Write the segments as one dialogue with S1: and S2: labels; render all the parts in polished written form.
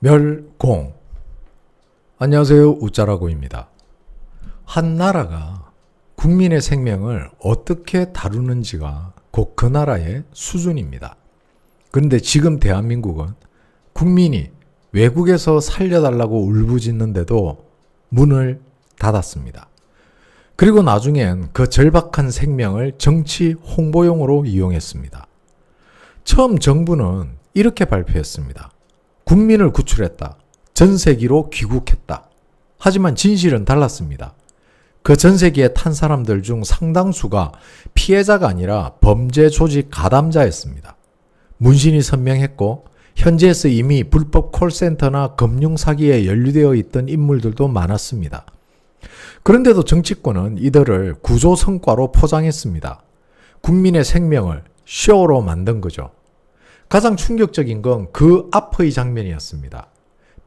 S1: 멸공. 안녕하세요, 우짜라고입니다. 한 나라가 국민의 생명을 어떻게 다루는지가 곧 그 나라의 수준입니다. 그런데 지금 대한민국은 국민이 외국에서 살려달라고 울부짖는데도 문을 닫았습니다. 그리고 나중엔 그 절박한 생명을 정치 홍보용으로 이용했습니다. 처음 정부는 이렇게 발표했습니다. 국민을 구출했다. 전세기로 귀국했다. 하지만 진실은 달랐습니다. 그 전세기에 탄 사람들 중 상당수가 피해자가 아니라 범죄 조직 가담자였습니다. 문신이 선명했고 현지에서 이미 불법 콜센터나 금융사기에 연루되어 있던 인물들도 많았습니다. 그런데도 정치권은 이들을 구조 성과로 포장했습니다. 국민의 생명을 쇼로 만든 거죠. 가장 충격적인 건 그 앞의 장면이었습니다.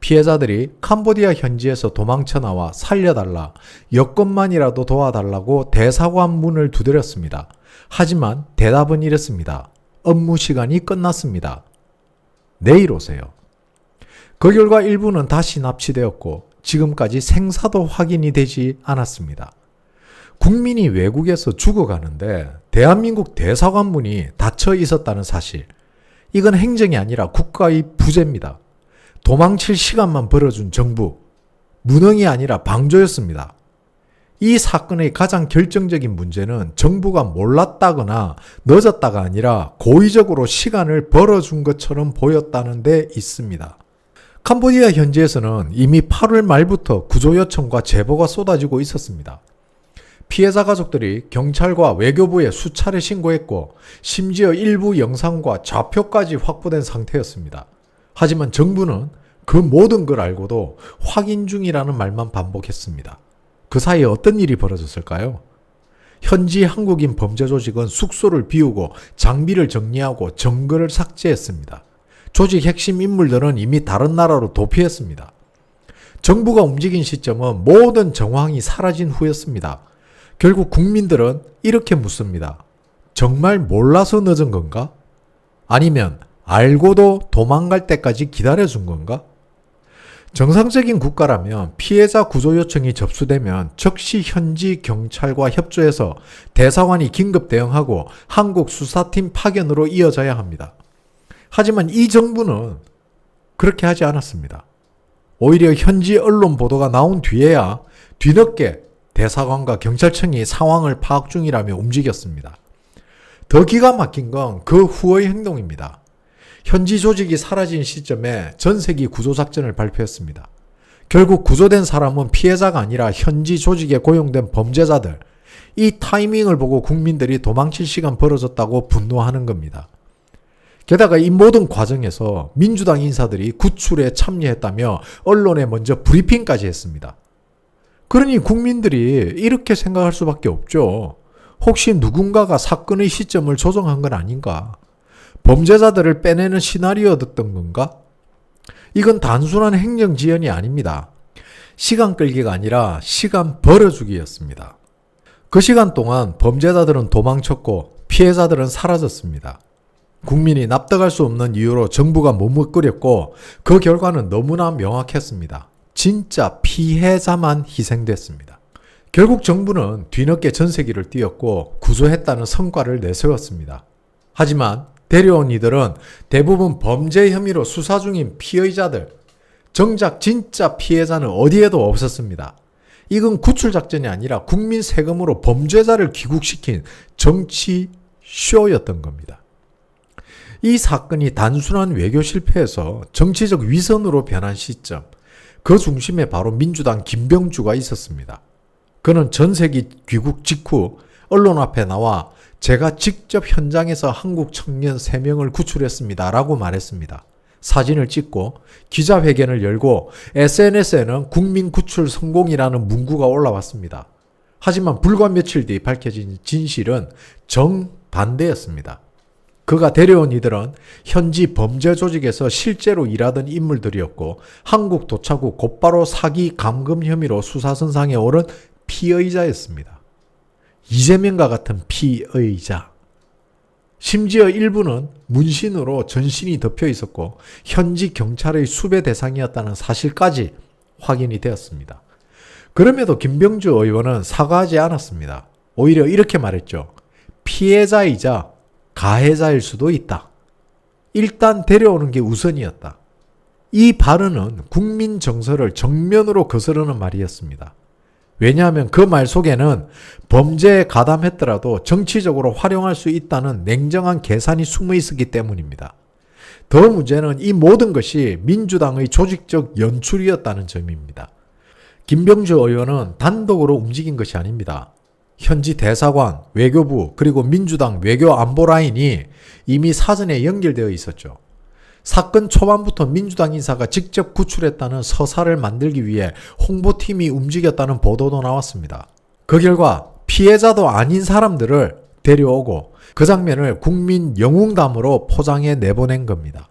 S1: 피해자들이 캄보디아 현지에서 도망쳐 나와 살려달라, 여건만이라도 도와달라고 대사관 문을 두드렸습니다. 하지만 대답은 이랬습니다. 업무 시간이 끝났습니다. 내일 오세요. 그 결과 일부는 다시 납치되었고 지금까지 생사도 확인이 되지 않았습니다. 국민이 외국에서 죽어가는데 대한민국 대사관 문이 닫혀 있었다는 사실. 이건 행정이 아니라 국가의 부재입니다. 도망칠 시간만 벌어준 정부, 무능이 아니라 방조였습니다. 이 사건의 가장 결정적인 문제는 정부가 몰랐다거나 늦었다가 아니라 고의적으로 시간을 벌어준 것처럼 보였다는 데 있습니다. 캄보디아 현지에서는 이미 8월 말부터 구조 요청과 제보가 쏟아지고 있었습니다. 피해자 가족들이 경찰과 외교부에 수차례 신고했고 심지어 일부 영상과 좌표까지 확보된 상태였습니다. 하지만 정부는 그 모든 걸 알고도 확인 중이라는 말만 반복했습니다. 그 사이에 어떤 일이 벌어졌을까요? 현지 한국인 범죄 조직은 숙소를 비우고 장비를 정리하고 정글을 삭제했습니다. 조직 핵심 인물들은 이미 다른 나라로 도피했습니다. 정부가 움직인 시점은 모든 정황이 사라진 후였습니다. 결국 국민들은 이렇게 묻습니다. 정말 몰라서 늦은 건가? 아니면 알고도 도망갈 때까지 기다려준 건가? 정상적인 국가라면 피해자 구조 요청이 접수되면 즉시 현지 경찰과 협조해서 대사관이 긴급 대응하고 한국 수사팀 파견으로 이어져야 합니다. 하지만 이 정부는 그렇게 하지 않았습니다. 오히려 현지 언론 보도가 나온 뒤에야 뒤늦게 대사관과 경찰청이 상황을 파악 중이라며 움직였습니다. 더 기가 막힌 건 그 후의 행동입니다. 현지 조직이 사라진 시점에 전세기 구조작전을 발표했습니다. 결국 구조된 사람은 피해자가 아니라 현지 조직에 고용된 범죄자들. 이 타이밍을 보고 국민들이 도망칠 시간 벌어졌다고 분노하는 겁니다. 게다가 이 모든 과정에서 민주당 인사들이 구출에 참여했다며 언론에 먼저 브리핑까지 했습니다. 그러니 국민들이 이렇게 생각할 수밖에 없죠. 혹시 누군가가 사건의 시점을 조정한 건 아닌가? 범죄자들을 빼내는 시나리오였던 건가? 이건 단순한 행정지연이 아닙니다. 시간 끌기가 아니라 시간 벌어주기였습니다. 그 시간 동안 범죄자들은 도망쳤고 피해자들은 사라졌습니다. 국민이 납득할 수 없는 이유로 정부가 머뭇거렸고 그 결과는 너무나 명확했습니다. 진짜 피해자만 희생됐습니다. 결국 정부는 뒤늦게 전세기를 띄웠고 구조했다는 성과를 내세웠습니다. 하지만 데려온 이들은 대부분 범죄 혐의로 수사 중인 피의자들, 정작 진짜 피해자는 어디에도 없었습니다. 이건 구출작전이 아니라 국민 세금으로 범죄자를 귀국시킨 정치 쇼였던 겁니다. 이 사건이 단순한 외교 실패에서 정치적 위선으로 변한 시점, 그 중심에 바로 민주당 김병주가 있었습니다. 그는 전세기 귀국 직후 언론 앞에 나와 제가 직접 현장에서 한국 청년 3명을 구출했습니다 라고 말했습니다. 사진을 찍고 기자회견을 열고 SNS에는 국민 구출 성공이라는 문구가 올라왔습니다. 하지만 불과 며칠 뒤 밝혀진 진실은 정반대였습니다. 그가 데려온 이들은 현지 범죄 조직에서 실제로 일하던 인물들이었고 한국 도착 후 곧바로 사기 감금 혐의로 수사선상에 오른 피의자였습니다. 이재명과 같은 피의자. 심지어 일부는 문신으로 전신이 덮여 있었고 현지 경찰의 수배 대상이었다는 사실까지 확인이 되었습니다. 그럼에도 김병주 의원은 사과하지 않았습니다. 오히려 이렇게 말했죠. 피해자이자 가해자일 수도 있다. 일단 데려오는 게 우선이었다. 이 발언은 국민 정서를 정면으로 거스르는 말이었습니다. 왜냐하면 그 말 속에는 범죄에 가담했더라도 정치적으로 활용할 수 있다는 냉정한 계산이 숨어 있었기 때문입니다. 더 문제는 이 모든 것이 민주당의 조직적 연출이었다는 점입니다. 김병주 의원은 단독으로 움직인 것이 아닙니다. 현지 대사관, 외교부, 그리고 민주당 외교안보라인이 이미 사전에 연결되어 있었죠. 사건 초반부터 민주당 인사가 직접 구출했다는 서사를 만들기 위해 홍보팀이 움직였다는 보도도 나왔습니다. 그 결과 피해자도 아닌 사람들을 데려오고 그 장면을 국민 영웅담으로 포장해 내보낸 겁니다.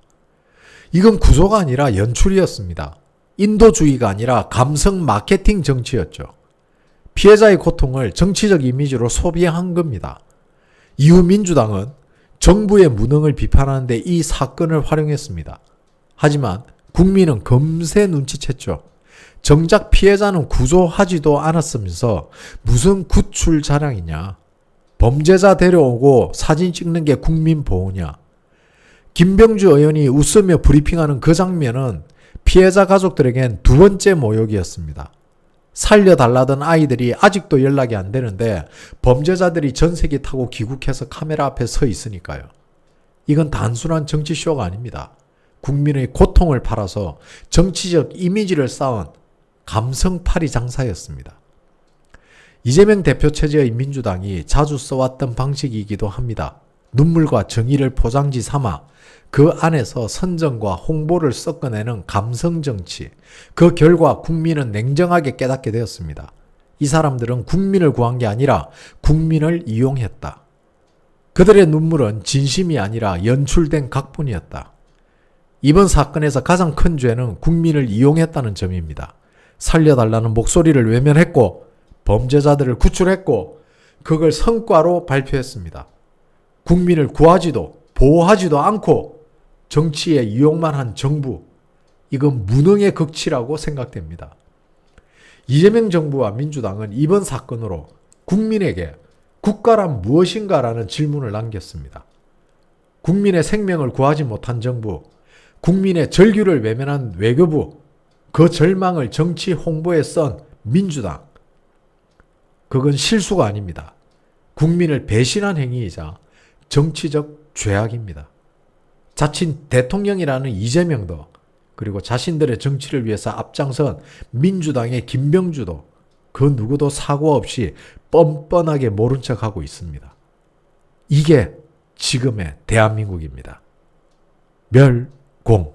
S1: 이건 구조가 아니라 연출이었습니다. 인도주의가 아니라 감성 마케팅 정치였죠. 피해자의 고통을 정치적 이미지로 소비한 겁니다. 이후 민주당은 정부의 무능을 비판하는데 이 사건을 활용했습니다. 하지만 국민은 금세 눈치챘죠. 정작 피해자는 구조하지도 않았으면서 무슨 구출 자랑이냐. 범죄자 데려오고 사진 찍는 게 국민 보호냐. 김병주 의원이 웃으며 브리핑하는 그 장면은 피해자 가족들에겐 두 번째 모욕이었습니다. 살려달라던 아이들이 아직도 연락이 안 되는데 범죄자들이 전세기 타고 귀국해서 카메라 앞에 서 있으니까요. 이건 단순한 정치쇼가 아닙니다. 국민의 고통을 팔아서 정치적 이미지를 쌓은 감성팔이 장사였습니다. 이재명 대표 체제의 민주당이 자주 써왔던 방식이기도 합니다. 눈물과 정의를 포장지 삼아 그 안에서 선전과 홍보를 섞어내는 감성정치. 그 결과 국민은 냉정하게 깨닫게 되었습니다. 이 사람들은 국민을 구한 게 아니라 국민을 이용했다. 그들의 눈물은 진심이 아니라 연출된 각본이었다. 이번 사건에서 가장 큰 죄는 국민을 이용했다는 점입니다. 살려달라는 목소리를 외면했고 범죄자들을 구출했고 그걸 성과로 발표했습니다. 국민을 구하지도 보호하지도 않고 정치에 이용만 한 정부, 이건 무능의 극치라고 생각됩니다. 이재명 정부와 민주당은 이번 사건으로 국민에게 국가란 무엇인가라는 질문을 남겼습니다. 국민의 생명을 구하지 못한 정부, 국민의 절규를 외면한 외교부, 그 절망을 정치 홍보에 쓴 민주당, 그건 실수가 아닙니다. 국민을 배신한 행위이자 정치적 죄악입니다. 자칭 대통령이라는 이재명도 그리고 자신들의 정치를 위해서 앞장선 민주당의 김병주도 그 누구도 사고 없이 뻔뻔하게 모른 척하고 있습니다. 이게 지금의 대한민국입니다. 멸공.